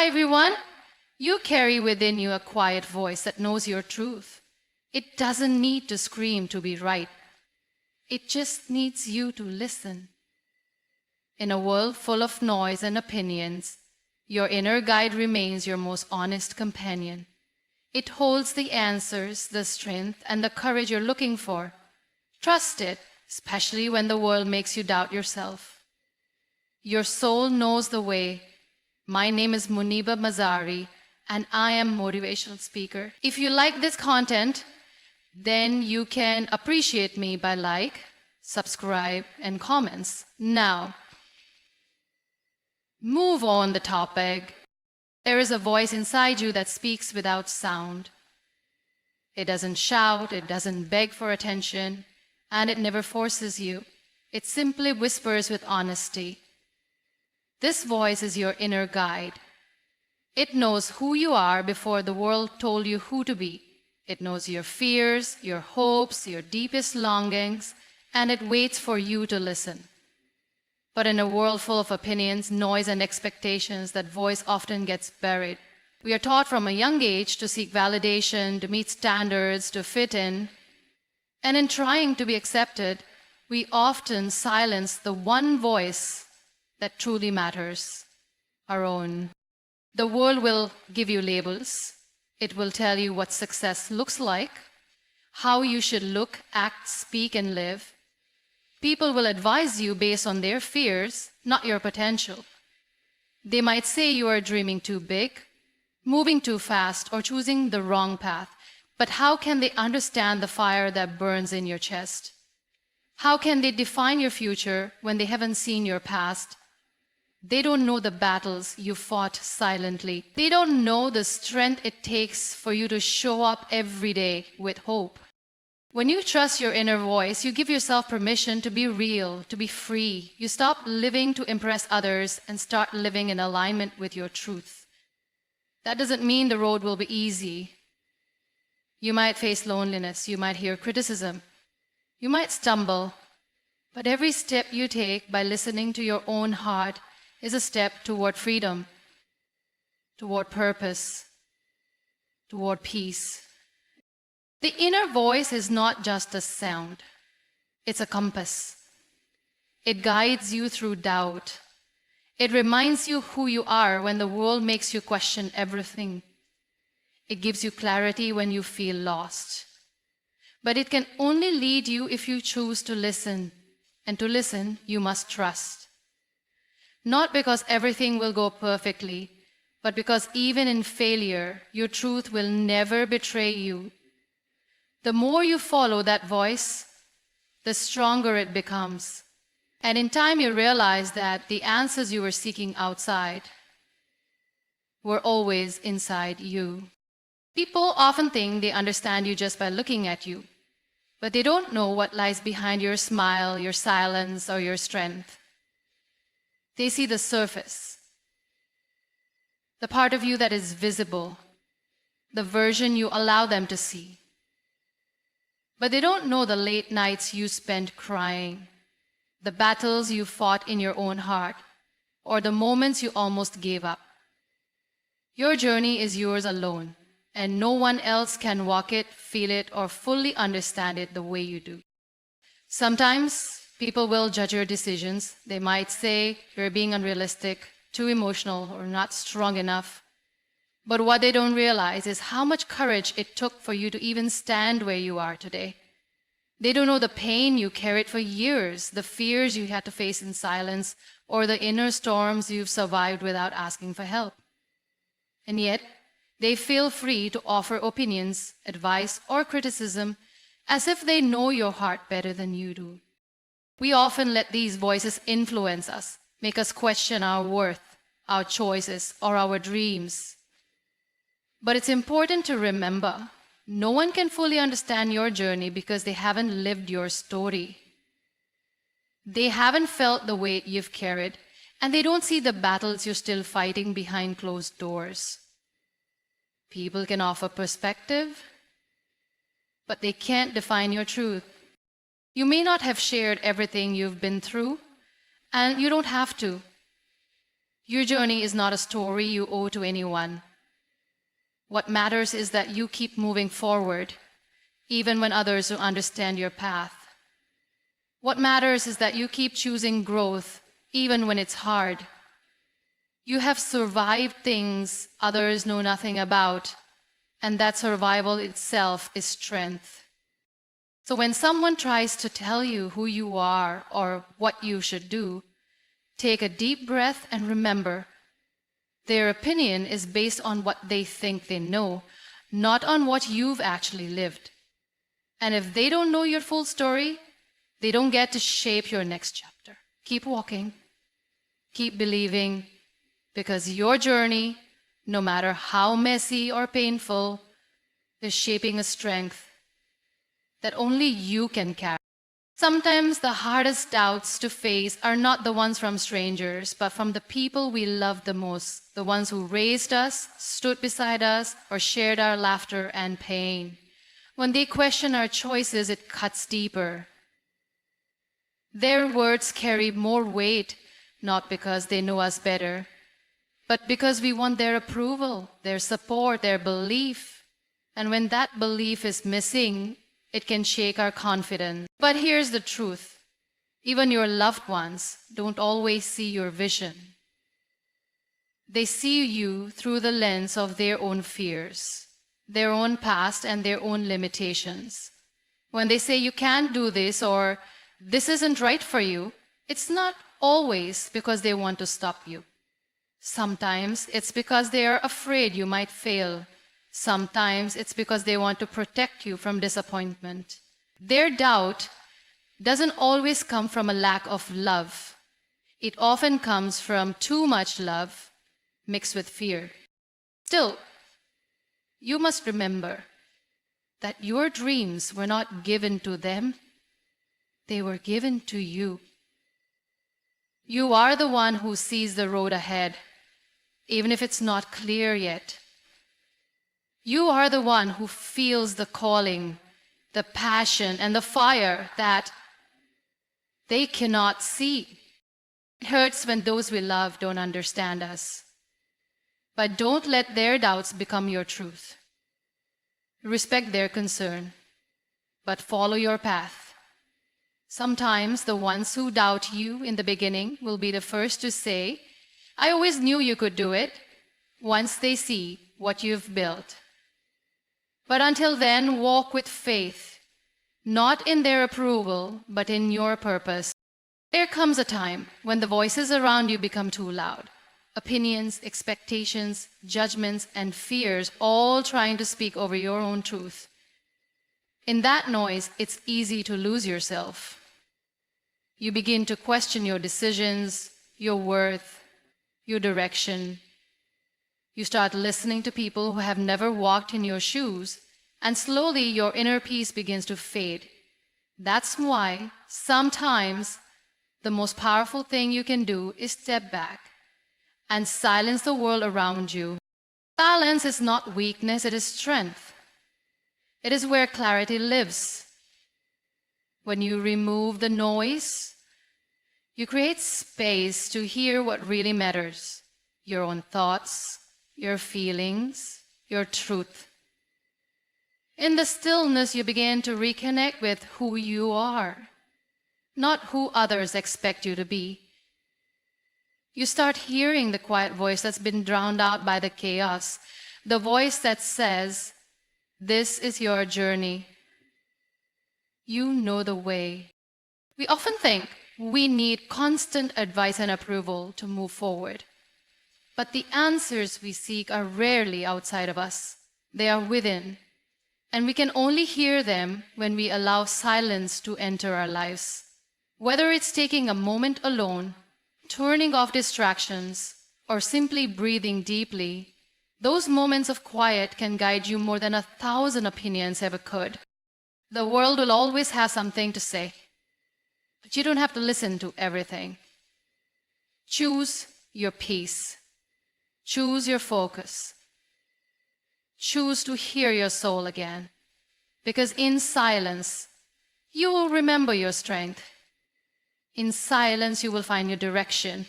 Hi everyone. You carry within you a quiet voice that knows your truth. It doesn't need to scream to be right. It just needs you to listen. In a world full of noise and opinions, your inner guide remains your most honest companion. It holds the answers, the strength, and the courage you're looking for. Trust it, especially when the world makes you doubt yourself. Your soul knows the way. My name is Muniba Mazari, and I am a motivational speaker. If you like this content, then you can appreciate me by like, subscribe, and comments. Now, move on the topic. There is a voice inside you that speaks without sound. It doesn't shout, it doesn't beg for attention, and it never forces you. It simply whispers with honesty. This voice is your inner guide. It knows who you are before the world told you who to be. It knows your fears, your hopes, your deepest longings, and it waits for you to listen. But in a world full of opinions, noise, and expectations, that voice often gets buried. We are taught from a young age to seek validation, to meet standards, to fit in. And in trying to be accepted, we often silence the one voice that truly matters, our own. The world will give you labels. It will tell you what success looks like, how you should look, act, speak, and live. People will advise you based on their fears, not your potential. They might say you are dreaming too big, moving too fast, or choosing the wrong path. But how can they understand the fire that burns in your chest? How can they define your future when they haven't seen your past? They don't know the battles you fought silently. They don't know the strength it takes for you to show up every day with hope. When you trust your inner voice, you give yourself permission to be real, to be free. You stop living to impress others and start living in alignment with your truth. That doesn't mean the road will be easy. You might face loneliness, you might hear criticism, you might stumble, but every step you take by listening to your own heart is a step toward freedom, toward purpose, toward peace. The inner voice is not just a sound, it's a compass. It guides you through doubt. It reminds you who you are when the world makes you question everything. It gives you clarity when you feel lost. But it can only lead you if you choose to listen. And to listen, you must trust. Not because everything will go perfectly, but because even in failure, your truth will never betray you. The more you follow that voice, the stronger it becomes. And in time, you realize that the answers you were seeking outside were always inside you. People often think they understand you just by looking at you, but they don't know what lies behind your smile, your silence, or your strength. They see the surface, the part of you that is visible, the version you allow them to see. But they don't know the late nights you spent crying, the battles you fought in your own heart, or the moments you almost gave up. Your journey is yours alone, and no one else can walk it, feel it, or fully understand it the way you do. Sometimes people will judge your decisions. They might say you're being unrealistic, too emotional, or not strong enough. But what they don't realize is how much courage it took for you to even stand where you are today. They don't know the pain you carried for years, the fears you had to face in silence, or the inner storms you've survived without asking for help. And yet, they feel free to offer opinions, advice, or criticism as if they know your heart better than you do. We often let these voices influence us, make us question our worth, our choices, or our dreams. But it's important to remember, no one can fully understand your journey because they haven't lived your story. They haven't felt the weight you've carried, and they don't see the battles you're still fighting behind closed doors. People can offer perspective, but they can't define your truth. You may not have shared everything you've been through, and you don't have to. Your journey is not a story you owe to anyone. What matters is that you keep moving forward, even when others don't understand your path. What matters is that you keep choosing growth, even when it's hard. You have survived things others know nothing about, and that survival itself is strength. So when someone tries to tell you who you are or what you should do, take a deep breath and remember, their opinion is based on what they think they know, not on what you've actually lived. And if they don't know your full story, they don't get to shape your next chapter. Keep walking, keep believing, because your journey, no matter how messy or painful, is shaping a strength that only you can carry. Sometimes the hardest doubts to face are not the ones from strangers, but from the people we love the most, the ones who raised us, stood beside us, or shared our laughter and pain. When they question our choices, it cuts deeper. Their words carry more weight, not because they know us better, but because we want their approval, their support, their belief. And when that belief is missing, it can shake our confidence. But here's the truth. Even your loved ones don't always see your vision. They see you through the lens of their own fears, their own past, and their own limitations. When they say you can't do this or this isn't right for you, it's not always because they want to stop you. Sometimes it's because they are afraid you might fail. Sometimes it's because they want to protect you from disappointment. Their doubt doesn't always come from a lack of love. It often comes from too much love mixed with fear. Still, you must remember that your dreams were not given to them. They were given to you. You are the one who sees the road ahead, even if it's not clear yet. You are the one who feels the calling, the passion, and the fire that they cannot see. It hurts when those we love don't understand us. But don't let their doubts become your truth. Respect their concern, but follow your path. Sometimes the ones who doubt you in the beginning will be the first to say, "I always knew you could do it," once they see what you've built. But until then, walk with faith, not in their approval, but in your purpose. There comes a time when the voices around you become too loud. Opinions, expectations, judgments, and fears all trying to speak over your own truth. In that noise, it's easy to lose yourself. You begin to question your decisions, your worth, your direction. You start listening to people who have never walked in your shoes, and slowly your inner peace begins to fade. That's why sometimes the most powerful thing you can do is step back and silence the world around you. Silence is not weakness, it is strength. It is where clarity lives. When you remove the noise, you create space to hear what really matters, your own thoughts, your feelings, your truth. In the stillness, you begin to reconnect with who you are, not who others expect you to be. You start hearing the quiet voice that's been drowned out by the chaos, the voice that says, "This is your journey. You know the way." We often think we need constant advice and approval to move forward. But the answers we seek are rarely outside of us. They are within. And we can only hear them when we allow silence to enter our lives. Whether it's taking a moment alone, turning off distractions, or simply breathing deeply, those moments of quiet can guide you more than 1,000 opinions ever could. The world will always have something to say, but you don't have to listen to everything. Choose your peace. Choose your focus. Choose to hear your soul again, because in silence, you will remember your strength. In silence, you will find your direction.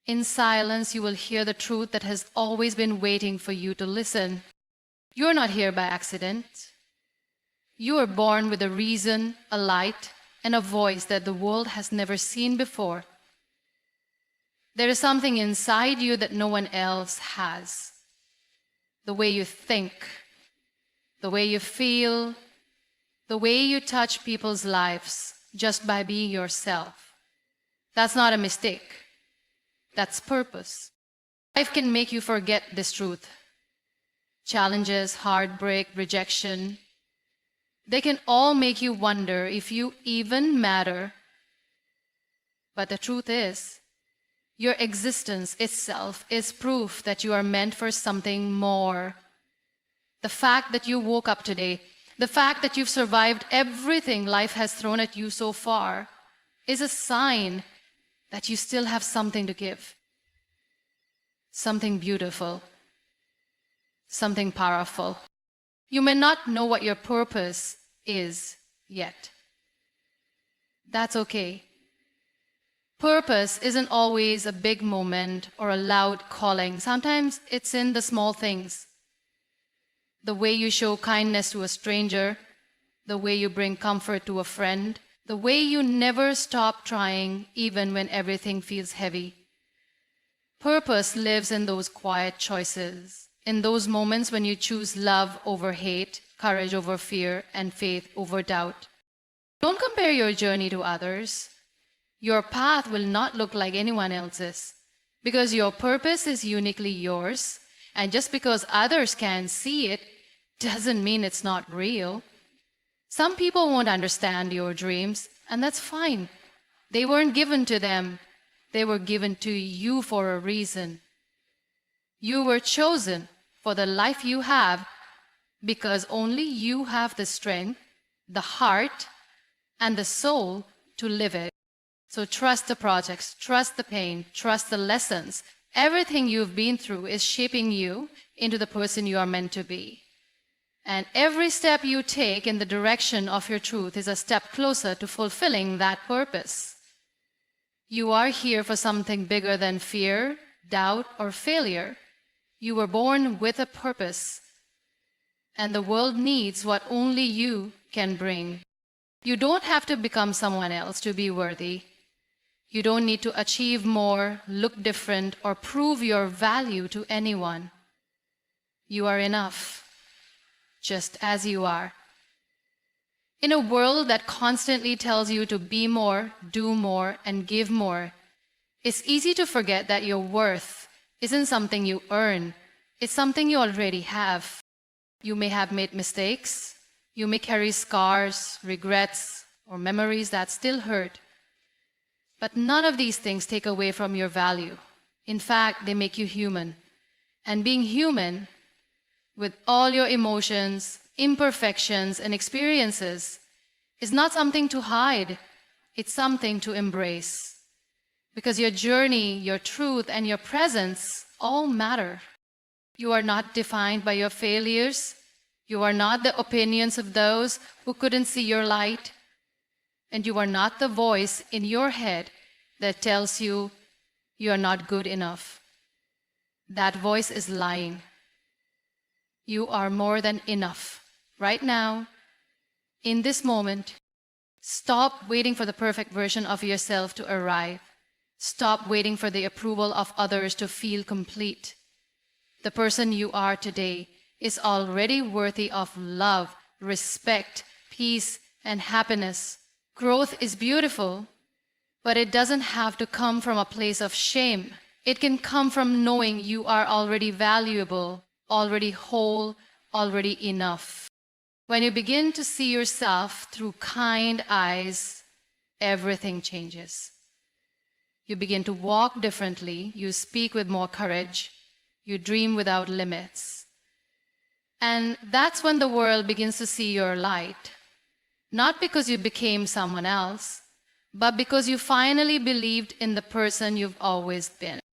In silence, you will hear the truth that has always been waiting for you to listen. You're not here by accident. You were born with a reason, a light, and a voice that the world has never seen before. There is something inside you that no one else has. The way you think, the way you feel, the way you touch people's lives just by being yourself. That's not a mistake. That's purpose. Life can make you forget this truth. Challenges, heartbreak, rejection, they can all make you wonder if you even matter. But the truth is, your existence itself is proof that you are meant for something more. The fact that you woke up today, the fact that you've survived everything life has thrown at you so far, is a sign that you still have something to give. Something beautiful. Something powerful. You may not know what your purpose is yet. That's okay. Purpose isn't always a big moment or a loud calling. Sometimes it's in the small things. The way you show kindness to a stranger, the way you bring comfort to a friend, the way you never stop trying even when everything feels heavy. Purpose lives in those quiet choices, in those moments when you choose love over hate, courage over fear, and faith over doubt. Don't compare your journey to others. Your path will not look like anyone else's, because your purpose is uniquely yours, and just because others can see it doesn't mean it's not real. Some people won't understand your dreams, and that's fine. They weren't given to them. They were given to you for a reason. You were chosen for the life you have because only you have the strength, the heart, and the soul to live it. So trust the projects, trust the pain, trust the lessons. Everything you've been through is shaping you into the person you are meant to be. And every step you take in the direction of your truth is a step closer to fulfilling that purpose. You are here for something bigger than fear, doubt, or failure. You were born with a purpose, and the world needs what only you can bring. You don't have to become someone else to be worthy. You don't need to achieve more, look different, or prove your value to anyone. You are enough, just as you are. In a world that constantly tells you to be more, do more, and give more, it's easy to forget that your worth isn't something you earn. It's something you already have. You may have made mistakes. You may carry scars, regrets, or memories that still hurt. But none of these things take away from your value. In fact, they make you human. And being human, with all your emotions, imperfections, and experiences, is not something to hide. It's something to embrace. Because your journey, your truth, and your presence all matter. You are not defined by your failures. You are not the opinions of those who couldn't see your light. And you are not the voice in your head that tells you you are not good enough. That voice is lying. You are more than enough. Right now, in this moment, stop waiting for the perfect version of yourself to arrive. Stop waiting for the approval of others to feel complete. The person you are today is already worthy of love, respect, peace, and happiness. Growth is beautiful, but it doesn't have to come from a place of shame. It can come from knowing you are already valuable, already whole, already enough. When you begin to see yourself through kind eyes, everything changes. You begin to walk differently, you speak with more courage, you dream without limits. And that's when the world begins to see your light. Not because you became someone else, but because you finally believed in the person you've always been.